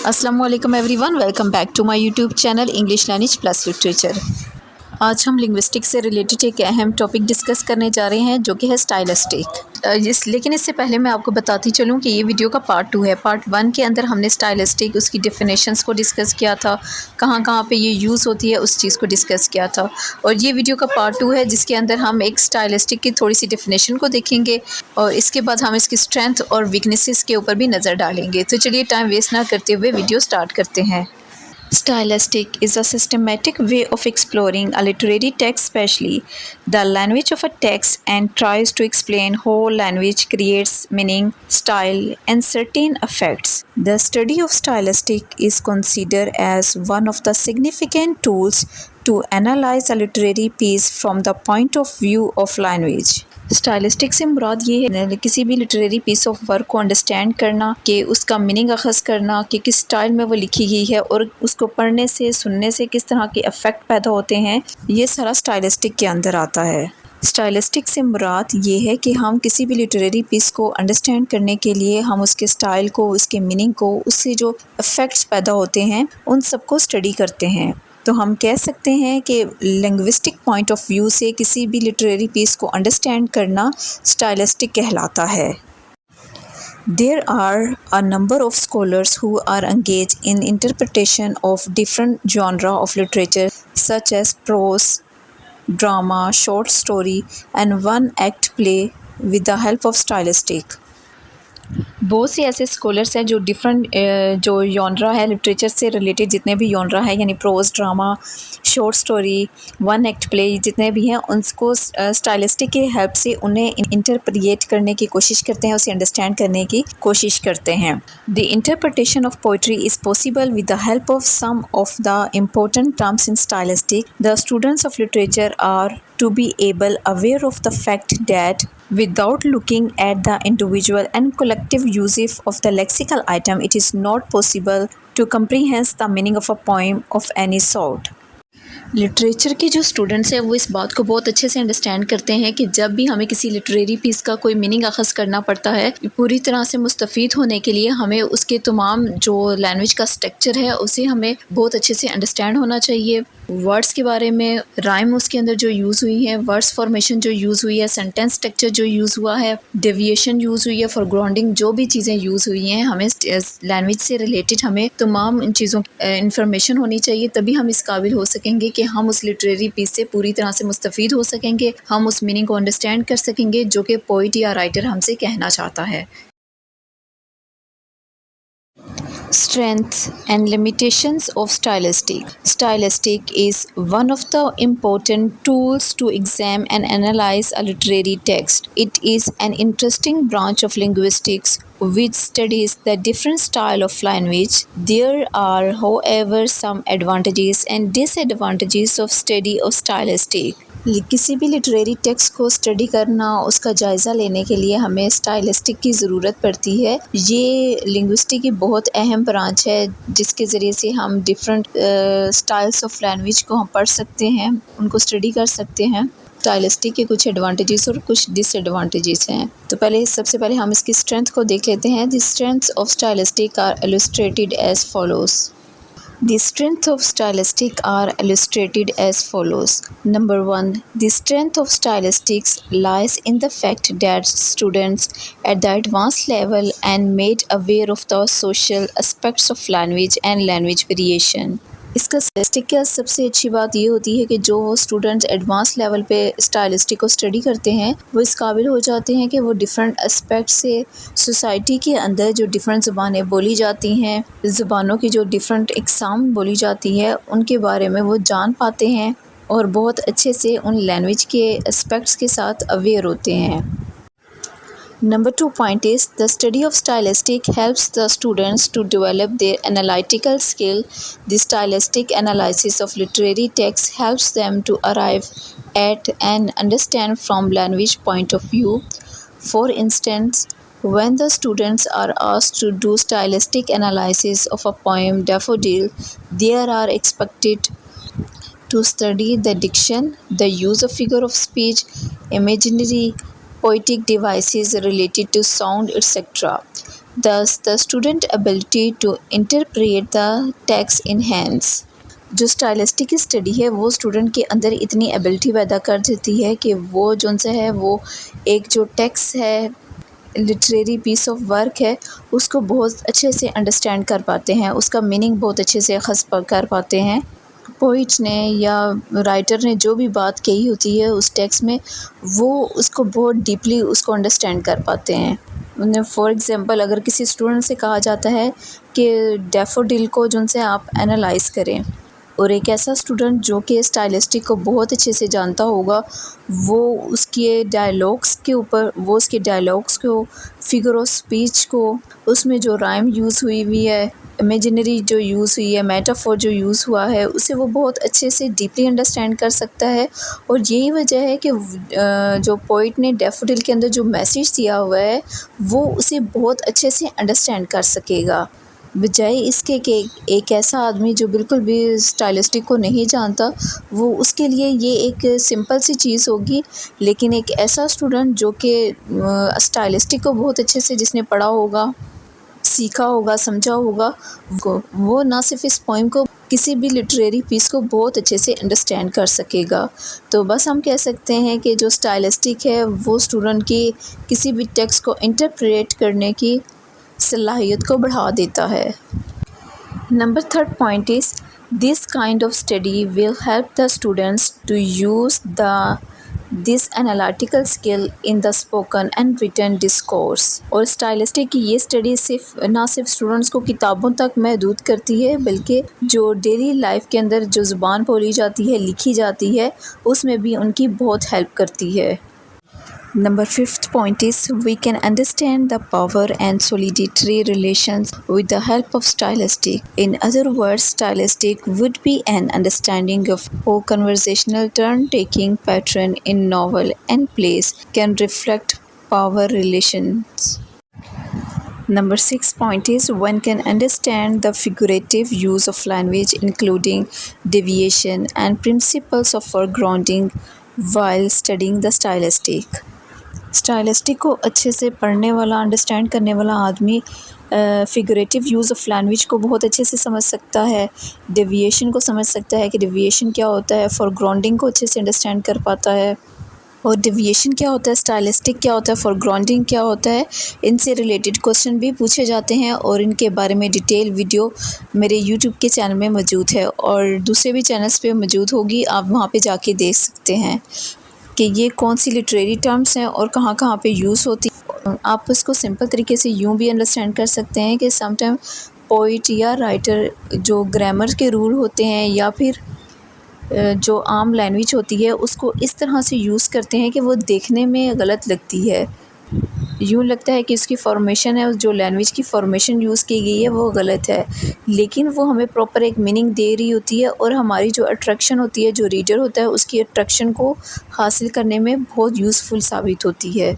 अस्सलाम वालेकुम everyone, welcome back to my YouTube channel English language plus literature. आज हम लिंग्विस्टिक्स से रिलेटेड एक अहम टॉपिक डिस्कस करने जा रहे हैं जो कि है स्टाइलिस्टिक। लेकिन इससे पहले मैं आपको बताती चलूँ कि ये वीडियो का पार्ट 2 है। पार्ट 1 के अंदर हमने स्टाइलिस्टिक उसकी डेफिनेशंस को डिस्कस किया था, कहाँ कहाँ पे ये यूज़ होती है उस चीज़ को डिस्कस किया था। और ये वीडियो का पार्ट 2 है जिसके अंदर हम एक स्टाइलिस्टिक की थोड़ी सी डेफिनेशन को देखेंगे और इसके बाद हम इसकी स्ट्रेंथ और वीकनेसेस के ऊपर भी नज़र डालेंगे। तो चलिए टाइम वेस्ट ना करते हुए वीडियो स्टार्ट करते हैं। Stylistic is a systematic way of exploring a literary text, especially the language of a text, and tries to explain how language creates meaning, style, and certain effects. The study of stylistic is considered as one of the significant tools to analyze a literary piece from the point of view of language. Stylistic से मुराद ये है किसी भी literary piece of work को understand करना, कि उसका meaning अखज़ करना कि किस स्टाइल में वो लिखी गई है और उसको पढ़ने से सुनने से किस तरह के इफ़ेक्ट पैदा होते हैं। ये सारा स्टाइलिस्टिक के अंदर आता है। स्टाइलिस्टिक से मुराद ये है कि हम किसी भी लिटरेरी पीस को अंडरस्टैंड करने के लिए हम उसके स्टाइल को, उसके मीनिंग को, उससे जो इफ़ेक्ट्स पैदा होते हैं उन सबको स्टडी करते हैं। तो हम कह सकते हैं कि लिंग्विस्टिक पॉइंट ऑफ व्यू से किसी भी लिटरेरी पीस को अंडरस्टैंड करना स्टाइलिस्टिक कहलाता है। There are a number of scholars who are engaged in interpretation of different genre of literature such as prose, drama, short story and one-act play with the help of stylistic. बहुत से ऐसे scholars हैं जो different जो genre है literature से related, जितने भी जॉनरा है यानी prose, drama, short story, one act play, जितने भी हैं उनको स्टाइलिस्टिक के हेल्प से उन्हें इंटरप्रिएट करने की कोशिश करते हैं, उसे अंडरस्टैंड करने की कोशिश करते हैं। The interpretation of poetry is possible with the help of some of the important terms in stylistic. The students of literature are to be able aware of the fact that without looking at the individual and collective usage of the lexical item, it is not possible to comprehend the meaning of a poem of any sort. Literature के जो students हैं वो इस बात को बहुत अच्छे से अंडरस्टैंड करते हैं कि जब भी हमें किसी लिटरेरी पीस का कोई मीनिंग अखज़ करना पड़ता है, पूरी तरह से मुस्तफ़ीद होने के लिए हमें उसके तमाम जो लैंग्वेज का स्ट्रक्चर है उसे हमें बहुत अच्छे से अंडरस्टैंड होना चाहिए। वर्ड्स के बारे में, राइम उसके अंदर जो यूज़ हुई है, वर्ड्स फॉर्मेशन जो यूज़ हुई है, सेंटेंस स्ट्रक्चर जो यूज़ हुआ है, डेविएशन यूज़ हुई है, फॉरग्राउंडिंग, जो भी चीज़ें यूज़ हुई हैं, हमें लैंग्वेज से रिलेटेड हमें तमाम इन चीज़ों की इंफॉर्मेशन होनी चाहिए। तभी हम इस काबिल हो सकेंगे कि हम उस लिटरेरी पीस से पूरी तरह से मुस्तफ़ीद हो सकेंगे, हम उस मीनिंग को अंडरस्टैंड कर सकेंगे जो कि पोइट या राइटर हमसे कहना चाहता है। Strengths and limitations of stylistic. Stylistic is one of the important tools to examine and analyze a literary text. It is an interesting branch of linguistics which studies the different style of language. There are, however, some advantages and disadvantages of study of stylistic. किसी भी literary text को study करना, उसका जायज़ा लेने के लिए हमें स्टाइलिस्टिक की ज़रूरत पड़ती है। ये लिंग्विस्टिक की बहुत अहम ब्रांच है जिसके ज़रिए से हम डिफरेंट स्टाइल्स ऑफ लैंग्वेज को हम पढ़ सकते हैं, उनको स्टडी कर सकते हैं। स्टाइलिस्टिक के कुछ एडवांटेजेस और कुछ डिसएडवांटेजेस हैं। तो सबसे पहले हम इसकी स्ट्रेंथ को देख लेते हैं। The strengths of stylistic are illustrated as follows. The strength of stylistic are illustrated as follows. Number 1. The strength of stylistics lies in the fact that students at the advanced level are made aware of the social aspects of language and language variation. इसका stylistic का सबसे अच्छी बात ये होती है कि जो स्टूडेंट्स एडवांस लेवल पे स्टाइलिस्टिक को स्टडी करते हैं वो इस काबिल हो जाते हैं कि वो डिफरेंट एस्पेक्ट से सोसाइटी के अंदर जो डिफरेंट ज़ुबानें बोली जाती हैं, ज़ुबानों की जो डिफरेंट इकसाम बोली जाती है उनके बारे में वो जान पाते हैं और बहुत अच्छे से उन लैंग्वेज के एस्पेक्ट्स के साथ अवेयर होते हैं। Number 2 point is the study of stylistic helps the students to develop their analytical skill. The stylistic analysis of literary text helps them to arrive at and understand from language point of view. For instance, when the students are asked to do stylistic analysis of a poem Daffodil, they are expected to study the diction, the use of figure of speech, imaginary poetic devices related to sound, etc. Thus, the student ability to interpret the text enhance। जो stylistic study है वो student के अंदर इतनी ability पैदा कर देती है कि वो जो उनसे है वो एक जो टेक्स्ट है, लिटरेरी पीस ऑफ वर्क है, उसको बहुत अच्छे से अंडरस्टैंड कर पाते हैं, उसका मीनिंग बहुत अच्छे से खस कर पाते हैं। पोइट ने या राइटर ने जो भी बात कही होती है उस टेक्स्ट में, वो उसको बहुत डीपली उसको अंडरस्टैंड कर पाते हैं। फॉर एग्ज़ाम्पल, अगर किसी स्टूडेंट से कहा जाता है कि डैफोडिल को जो उनसे आप एनालाइज़ करें, और एक ऐसा स्टूडेंट जो कि स्टाइलिस्टिक को बहुत अच्छे से जानता होगा, वो उसके डायलॉग्स के ऊपर, वो उसके डायलॉग्स को, फिगर ऑफ स्पीच को, उसमें जो राइम यूज़ हुई है, इमेजिनरी जो यूज़ हुई है, मेटाफोर जो यूज़ हुआ है, उसे वो बहुत अच्छे से डीपली अंडरस्टैंड कर सकता है। और यही वजह है कि जो पोइट ने डैफोडिल के अंदर जो मैसेज दिया हुआ है वो उसे बहुत अच्छे से अंडरस्टैंड कर सकेगा, बजाय इसके कि एक ऐसा आदमी जो बिल्कुल भी स्टाइलिस्टिक को नहीं जानता, वो उसके लिए ये एक सिंपल सी चीज़ होगी। लेकिन एक ऐसा स्टूडेंट जो कि स्टाइलिस्टिक को बहुत अच्छे से जिसने पढ़ा होगा, सीखा होगा, समझा होगा, वो ना सिर्फ इस पोइम को, किसी भी लिटरेरी पीस को बहुत अच्छे से अंडरस्टैंड कर सकेगा। तो बस हम कह सकते हैं कि जो स्टाइलिस्टिक है वो स्टूडेंट की किसी भी टेक्स्ट को इंटरप्रेट करने की सलाहियत को बढ़ा देता है। Number third point is this kind of study will help the students to use this analytical skill in the spoken and written discourse. और स्टाइलिस्टिक की ये स्टडी ना सिर्फ स्टूडेंट्स को किताबों तक महदूद करती है, बल्कि जो डेली लाइफ के अंदर जो ज़ुबान बोली जाती है, लिखी जाती है, उसमें भी उनकी बहुत हेल्प करती है। Number fifth point is we can understand the power and solidity relations with the help of stylistic. In other words, stylistic would be an understanding of how conversational turn-taking pattern in novel and plays can reflect power relations. Number 6 point is one can understand the figurative use of language, including deviation and principles of foregrounding while studying the stylistic. Stylistic को अच्छे से पढ़ने वाला, understand करने वाला आदमी figurative use of language को बहुत अच्छे से समझ सकता है, डेविएशन को समझ सकता है कि डेविएशन क्या होता है, फॉरग्राउंडिंग को अच्छे से अंडरस्टैंड कर पाता है, और डेविएशन क्या होता है, स्टाइलिस्टिक क्या होता है, फॉरग्राउंडिंग क्या होता है। इनसे रिलेटेड क्वेश्चन भी पूछे जाते हैं और इनके बारे में डिटेल वीडियो मेरे यूट्यूब के चैनल में मौजूद है और दूसरे भी चैनल्स पे मौजूद होगी, आप वहाँ पे जाके देख सकते हैं कि ये कौन सी लिटरेरी टर्म्स हैं और कहाँ कहाँ पे यूज़ होती है। आप इसको सिंपल तरीके से यूँ भी अंडरस्टैंड कर सकते हैं कि समटाइम पोइट या राइटर जो ग्रामर के रूल होते हैं या फिर जो आम लैंग्वेज होती है उसको इस तरह से यूज़ करते हैं कि वो देखने में गलत लगती है। यूँ लगता है कि इसकी फॉर्मेशन है, जो लैंग्वेज की फॉर्मेशन यूज़ की गई है वो गलत है, लेकिन वो हमें प्रॉपर एक मीनिंग दे रही होती है और हमारी जो अट्रैक्शन होती है, जो रीडर होता है उसकी अट्रैक्शन को हासिल करने में बहुत यूज़फुल साबित होती है।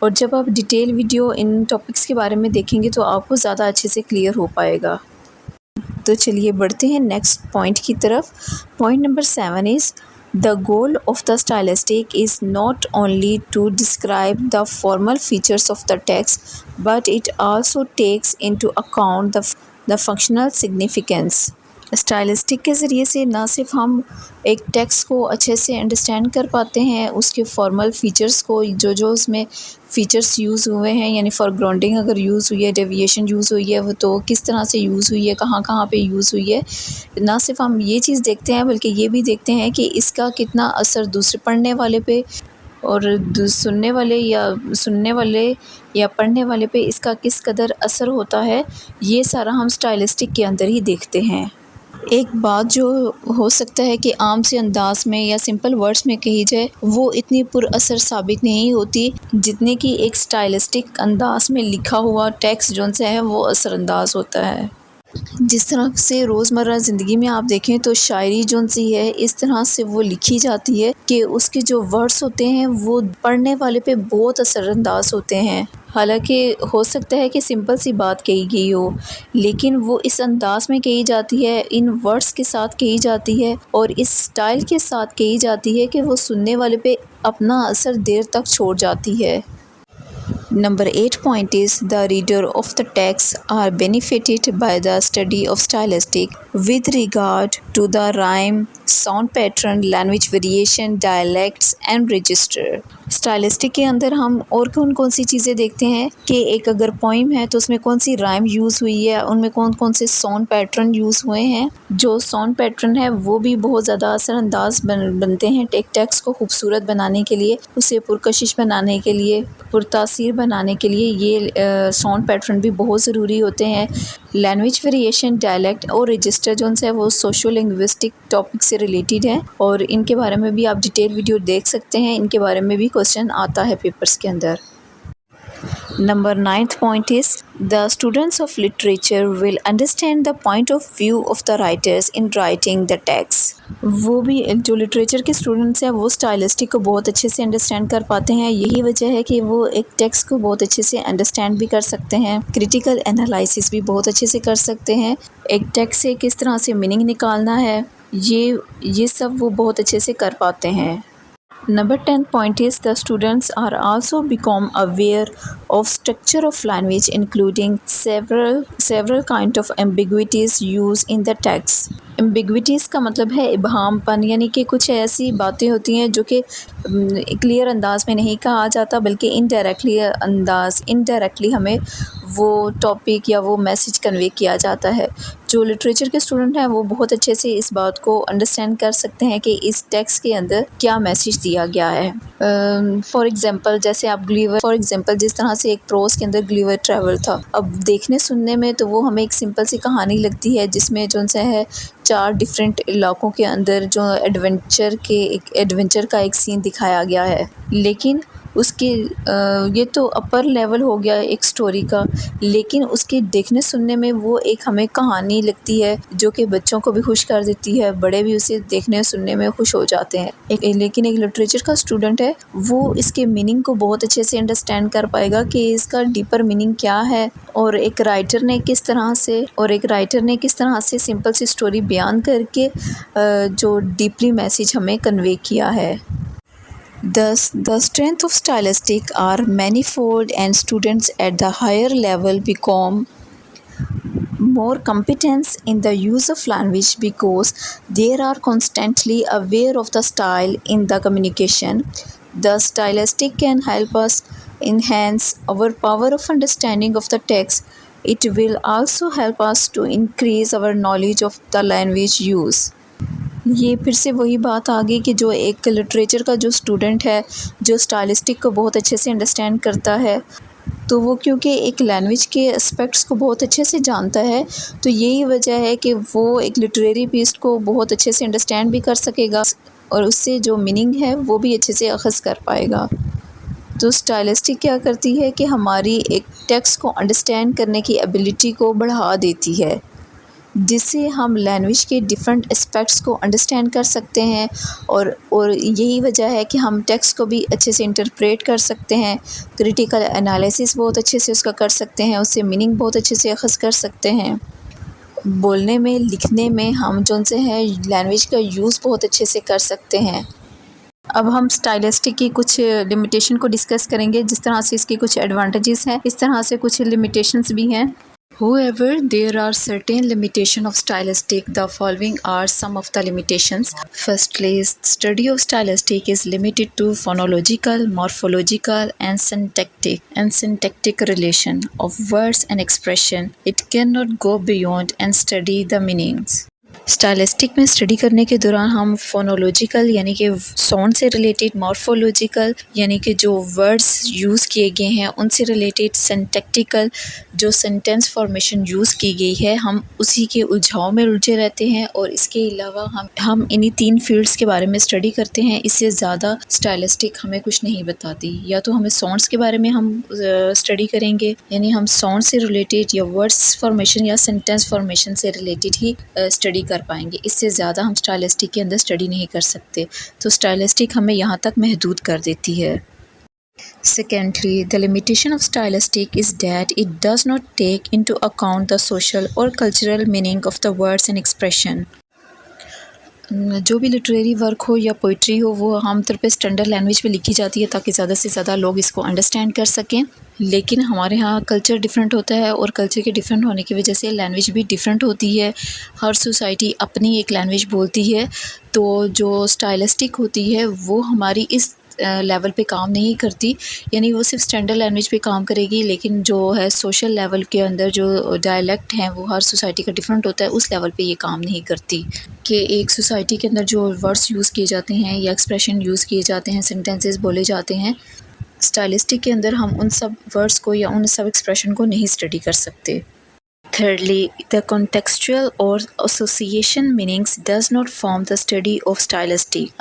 और जब आप डिटेल वीडियो इन टॉपिक्स के बारे में देखेंगे तो आपको ज़्यादा अच्छे से क्लियर हो पाएगा। तो चलिए बढ़ते हैं नेक्स्ट पॉइंट की तरफ। Point number 7 is the goal of the stylistic is not only to describe the formal features of the text, but it also takes into account the functional significance. Stylistic के ज़रिए से ना सिर्फ हम एक text को अच्छे से अंडरस्टैंड कर पाते हैं, उसके फॉर्मल फ़ीचर्स को, जो उसमें फ़ीचर्स यूज़ हुए हैं, यानी फॉरग्राउंडिंग अगर यूज़ हुई है, डेविएशन यूज़ हुई है, वो तो किस तरह से यूज़ हुई है, कहाँ कहाँ पे यूज़ हुई है, ना सिर्फ हम ये चीज़ देखते हैं बल्कि ये भी देखते हैं कि इसका कितना असर दूसरे पढ़ने वाले पे और सुनने वाले या पढ़ने वाले पे इसका किस कदर असर होता है। ये सारा हम स्टाइलिस्टिक के अंदर ही देखते हैं। एक बात जो हो सकता है कि आम से अंदाज में या सिंपल वर्ड्स में कही जाए, वो इतनी पुरअसर साबित नहीं होती जितने कि एक स्टाइलिस्टिक अंदाज में लिखा हुआ टेक्स्ट जो है वो असरअंदाज होता है। जिस तरह से रोज़मर्रा ज़िंदगी में आप देखें तो शायरी जो सी है इस तरह से वो लिखी जाती है कि उसके जो वर्ड्स होते हैं वो पढ़ने वाले पे बहुत असरअंदाज होते हैं। हालांकि हो सकता है कि सिंपल सी बात कही गई हो, लेकिन वो इस अंदाज में कही जाती है, इन वर्ड्स के साथ कही जाती है और इस स्टाइल के साथ कही जाती है कि वो सुनने वाले पे अपना असर देर तक छोड़ जाती है। Number 8 point is the reader of the text are benefited by the study of stylistic with regard to the rhyme, sound pattern, language variation, dialects and register. Stylistic के अंदर हम और कौन कौन सी चीज़ें देखते हैं कि एक अगर पोइम है तो उसमें कौन सी राइम यूज़ हुई है, उनमें कौन कौन से साउंड पैटर्न यूज़ हुए हैं। जो साउंड पैटर्न है वो भी बहुत ज़्यादा असरअंदाज बनते हैं एक टेक्स्ट को खूबसूरत बनाने के लिए, उसे पुरकशिश बनाने के लिए, पुरतासीर बनाने के लिए ये साउंड पैटर्न भी बहुत ज़रूरी होते हैं। लैंग्वेज वेरिएशन, डायलेक्ट और रजिस्टर जो है वो सोशो लिंग्विस्टिक टॉपिक से रिलेटेड है और इनके बारे में भी आप डिटेल वीडियो देख सकते हैं। इनके बारे में भी क्वेश्चन आता है पेपर्स के अंदर। Number 9th point is the students of literature will understand the point of view of the writers in writing the text. वो भी जो लिटरेचर के स्टूडेंट्स हैं वो स्टाइलिस्टिक को बहुत अच्छे से अंडरस्टैंड कर पाते हैं। यही वजह है कि वो एक टेक्स्ट को बहुत अच्छे से अंडरस्टैंड भी कर सकते हैं, क्रिटिकल एनालिसिस भी बहुत अच्छे से कर सकते हैं, एक टेक्स्ट से किस तरह से मीनिंग निकालना है ये सब वो बहुत अच्छे से कर पाते हैं। Number 10 point is the students are also become aware of structure of language including several kind of ambiguities used in the text. एम्बिग्विटीज़ का मतलब है इबहामपन, यानी कि कुछ ऐसी बातें होती हैं जो कि क्लियर अंदाज में नहीं कहा जाता बल्कि इनडायरेक्टली हमें वो टॉपिक या वो मैसेज कन्वे किया जाता है। जो लिटरेचर के स्टूडेंट हैं वो बहुत अच्छे से इस बात को अंडरस्टैंड कर सकते हैं कि इस टेक्स्ट के अंदर क्या मैसेज दिया गया है। फॉर एग्ज़ाम्पल जैसे आप जिस तरह से एक प्रोस के अंदर ग्लीवर ट्रैवल था, अब देखने सुनने में तो वो हमें एक सिंपल सी कहानी लगती है जिसमें जो है 4 डिफरेंट इलाकों के अंदर जो एडवेंचर का एक सीन दिखाया गया है, लेकिन उसके ये तो अपर लेवल हो गया एक स्टोरी का, लेकिन उसके देखने सुनने में वो एक हमें कहानी लगती है जो कि बच्चों को भी खुश कर देती है, बड़े भी उसे देखने सुनने में खुश हो जाते हैं। लेकिन एक लिटरेचर का स्टूडेंट है वो इसके मीनिंग को बहुत अच्छे से अंडरस्टैंड कर पाएगा कि इसका डीपर मीनिंग क्या है और एक राइटर ने किस तरह से सिंपल सी स्टोरी बयान करके जो डीपली मैसेज हमें कन्वे किया है। Thus, the strength of stylistic are manifold and students at the higher level become more competent in the use of language because they are constantly aware of the style in the communication. The stylistic can help us enhance our power of understanding of the text. It will also help us to increase our knowledge of the language use. ये फिर से वही बात आ गई कि जो एक literature का जो स्टूडेंट है जो स्टाइलिस्टिक को बहुत अच्छे से अंडरस्टैंड करता है, तो वो क्योंकि एक लैंग्वेज के एस्पेक्ट्स को बहुत अच्छे से जानता है, तो यही वजह है कि वो एक लिटरेरी पीस को बहुत अच्छे से अंडरस्टैंड भी कर सकेगा और उससे जो मीनिंग है वो भी अच्छे से अखज़ कर पाएगा। तो स्टाइलिस्टिक क्या करती है कि हमारी एक टेक्स्ट को अंडरस्टैंड करने की एबिलिटी को बढ़ा देती है, जिससे हम लैंग्वेज के डिफरेंट एस्पेक्ट्स को अंडरस्टैंड कर सकते हैं और यही वजह है कि हम टेक्स्ट को भी अच्छे से इंटरप्रेट कर सकते हैं, क्रिटिकल एनालिसिस बहुत अच्छे से उसका कर सकते हैं, उससे मीनिंग बहुत अच्छे से अखज़ कर सकते हैं। बोलने में, लिखने में हम जो से हैं लैंग्वेज का यूज़ बहुत अच्छे से कर सकते हैं। अब हम स्टाइलिस्टिक की कुछ लिमिटेशन को डिस्कस करेंगे, जिस तरह से इसके कुछ एडवांटेजेस हैं इस तरह से कुछ लिमिटेशंस भी हैं। However, there are certain limitations of stylistic. The following are some of the limitations. Firstly, study of stylistic is limited to phonological, morphological, and syntactic relation of words and expression. It cannot go beyond and study the meanings. Stylistic में study करने के दौरान हम phonological यानी कि sound से related, morphological यानी कि जो वर्ड्स यूज़ किए गए हैं उनसे रिलेटेड, सिंटैक्टिकल जो सेंटेंस फॉर्मेशन यूज़ की गई है हम उसी के उलझाव में उलझे रहते हैं और इसके अलावा हम इन्हीं 3 फील्ड्स के बारे में स्टडी करते हैं। इससे ज़्यादा स्टाइलिस्टिक हमें कुछ नहीं बताती। या तो हमें साउंड्स के बारे में हम स्टडी करेंगे, यानी हम साउंड से रिलेटेड या वर्ड्स फॉर्मेशन या सेंटेंस फॉर्मेशन से रिलेटेड ही स्टडी कर पाएंगे। इससे ज़्यादा हम स्टाइलिस्टिक के अंदर स्टडी नहीं कर सकते, तो स्टाइलिस्टिक हमें यहाँ तक महदूद कर देती है। Secondly, the limitation of stylistic is that it does not take into account the social or cultural meaning of the words and expression. जो भी लिटरेरी वर्क हो या पोइट्री हो वो आमतौर पे स्टैंडर्ड लैंग्वेज में लिखी जाती है ताकि ज़्यादा से ज़्यादा लोग इसको अंडरस्टैंड कर सकें। लेकिन हमारे यहाँ कल्चर डिफरेंट होता है और कल्चर के डिफरेंट होने की वजह से लैंग्वेज भी डिफरेंट होती है। हर सोसाइटी अपनी एक लैंग्वेज बोलती है, तो जो स्टाइलिस्टिक होती है वो हमारी इस लेवल पे काम नहीं करती, यानी वो सिर्फ स्टैंडर्ड लैंग्वेज पे काम करेगी। लेकिन जो है सोशल लेवल के अंदर जो डायलेक्ट हैं वो हर सोसाइटी का डिफरेंट होता है, उस लेवल पे ये काम नहीं करती। कि एक सोसाइटी के अंदर जो वर्ड्स यूज़ किए जाते हैं या एक्सप्रेशन यूज़ किए जाते हैं, सेंटेंसेस बोले जाते हैं, स्टाइलिस्टिक के अंदर हम उन सब वर्ड्स को या उन सब एक्सप्रेशन को नहीं स्टडी कर सकते। Thirdly, the contextual or association meanings does not form the study of stylistic.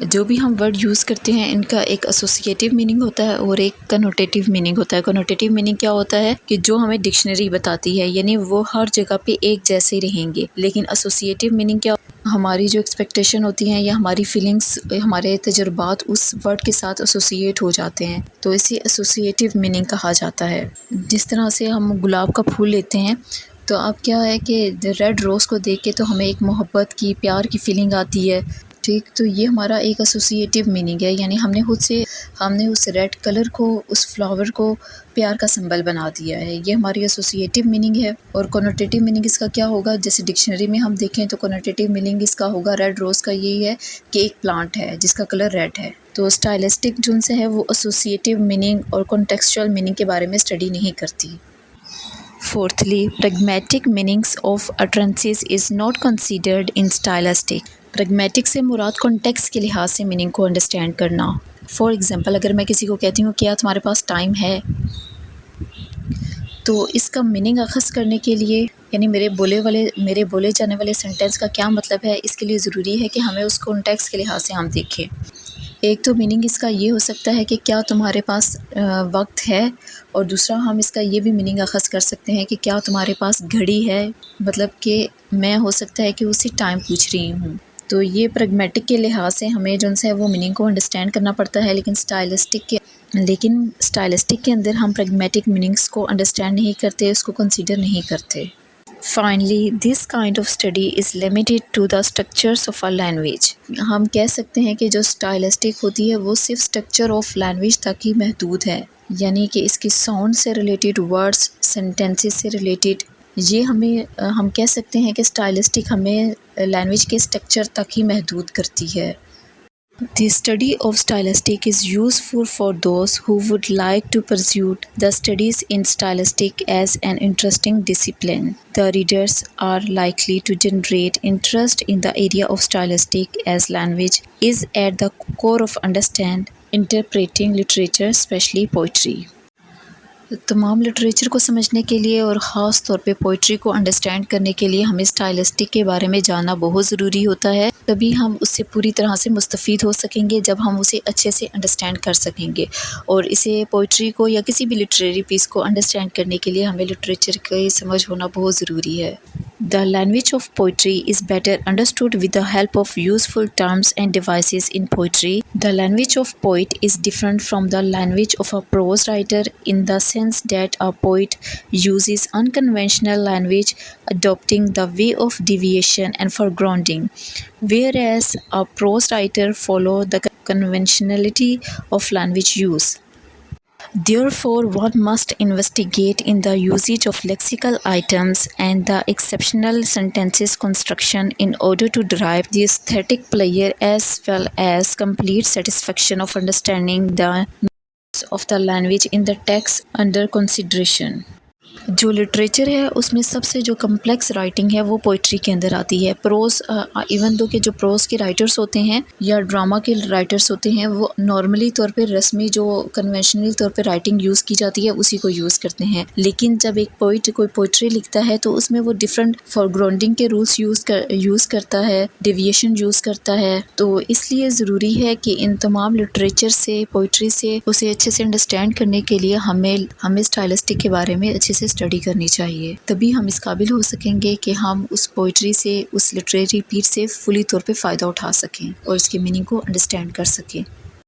जो भी हम वर्ड यूज़ करते हैं इनका एक एसोसिएटिव मीनिंग होता है और एक कनोटेटिव मीनिंग होता है। कनोटेटिव मीनिंग क्या होता है कि जो हमें डिक्शनरी बताती है, यानी वो हर जगह पे एक जैसे रहेंगे। लेकिन एसोसिएटिव मीनिंग क्या, हमारी जो एक्सपेक्टेशन होती हैं या हमारी फीलिंग्स, हमारे तजुर्बात उस वर्ड के साथ एसोसिएट हो जाते हैं, तो इसे एसोसिएटिव मीनिंग कहा जाता है। जिस तरह से हम गुलाब का फूल लेते हैं, तो अब क्या है कि रेड रोज़ को देख के तो हमें एक मोहब्बत की, प्यार की फीलिंग आती है, ठीक। तो ये हमारा एक एसोसिएटिव मीनिंग है, यानी हमने उस रेड कलर को, उस फ्लावर को प्यार का सिंबल बना दिया है। ये हमारी एसोसिएटिव मीनिंग है। और कोनोटेटिव मीनिंग इसका क्या होगा, जैसे डिक्शनरी में हम देखें तो कोनोटेटिव मीनिंग इसका होगा, रेड रोज़ का यही है कि एक प्लांट है जिसका कलर रेड है। तो स्टाइलिस्टिक जो से है वो एसोसिएटिव मीनिंग और कॉन्टेक्सचुअल मीनिंग के बारे में स्टडी नहीं करती। Fourthly, pragmatic meanings of utterances is not considered in stylistic. Pragmatic से मुराद कॉन्टेक्स्ट के लिहाज से मीनिंग को अंडरस्टैंड करना। फॉर एग्ज़ाम्पल, अगर मैं किसी को कहती हूँ क्या तुम्हारे पास टाइम है, तो इसका मीनिंग अखज़ करने के लिए, यानी मेरे बोले जाने वाले सेंटेंस का क्या मतलब है, इसके लिए ज़रूरी है कि हमें उस कॉन्टेक्स्ट के लिहाज से हम देखें। एक तो मीनिंग इसका ये हो सकता है कि क्या तुम्हारे पास वक्त है, और दूसरा हम इसका ये भी मीनिंग अखज़ कर सकते हैं कि क्या तुम्हारे पास घड़ी है, मतलब कि मैं हो सकता है कि उसी टाइम पूछ रही हूँ। तो ये प्रैग्मेटिक के लिहाज से हमें जो है वो मीनिंग को अंडरस्टैंड करना पड़ता है। लेकिन स्टाइलिस्टिक के अंदर हम प्रैग्मेटिक मीनिंग्स को अंडरस्टैंड नहीं करते, उसको कंसीडर नहीं करते। Finally, this kind of study is limited to the structures of a language. हम कह सकते हैं कि जो स्टाइलिस्टिक होती है वो सिर्फ स्ट्रक्चर ऑफ लैंग्वेज तक ही महदूद है, यानी कि इसकी साउंड से रिलेटेड, वर्ड्स, सेंटेंसेस से रिलेटेड, ये हम कह सकते हैं कि स्टाइलिस्टिक हमें लैंग्वेज के स्ट्रक्चर तक ही महदूद करती है। The study of stylistic is useful for those who would like to pursue the studies in stylistic as an interesting discipline. The readers are likely to generate interest in the area of stylistic as language is at the core of interpreting literature, especially poetry. तमाम literature को समझने के लिए और ख़ास तौर पे poetry को अंडरस्टैंड करने के लिए हमें स्टाइलिस्टिक के बारे में जानना बहुत ज़रूरी होता है। तभी हम उससे पूरी तरह से मुस्तफ़ीद हो सकेंगे, जब हम उसे अच्छे से अंडरस्टैंड कर सकेंगे। और इसे पोइट्री को या किसी भी लिटरेरी पीस को अंडरस्टैंड करने के लिए हमें लिटरेचर की समझ होना बहुत ज़रूरी है। The language of poetry is better understood with the help of useful terms and devices in poetry. The language of poet is different from the language of a prose writer in the sense that a poet uses unconventional language, adopting the way of deviation and foregrounding, whereas a prose writer follows the conventionality of language use. Therefore, one must investigate in the usage of lexical items and the exceptional sentences construction in order to derive the aesthetic pleasure as well as complete satisfaction of understanding the nuance of the language in the text under consideration. जो literature है उसमें सबसे जो complex writing है वो poetry के अंदर आती है। प्रोज, इवन दो के जो प्रोज के राइटर्स होते हैं या ड्रामा के राइटर्स होते हैं वो नॉर्मली तौर पे रस्मी जो कन्वेंशनल तौर पे राइटिंग यूज़ की जाती है उसी को यूज़ करते हैं। लेकिन जब एक पोइट कोई पोइट्री लिखता है तो उसमें वो डिफरेंट फॉरग्राउंडिंग के रूल्स यूज़ करता है, डेविएशन यूज़ करता है। तो इसलिए ज़रूरी है कि इन तमाम लिटरेचर से, पोइट्री से उसे अच्छे से अंडरस्टैंड करने के लिए हमें स्टाइलिस्टिक के बारे में अच्छे से स्टडी करनी चाहिए। तभी हम इस काबिल हो सकेंगे कि हम उस पोइट्री से, उस लिटरेरी पीस से फुली तौर पे फ़ायदा उठा सकें और इसके मीनिंग को अंडरस्टैंड कर सकें।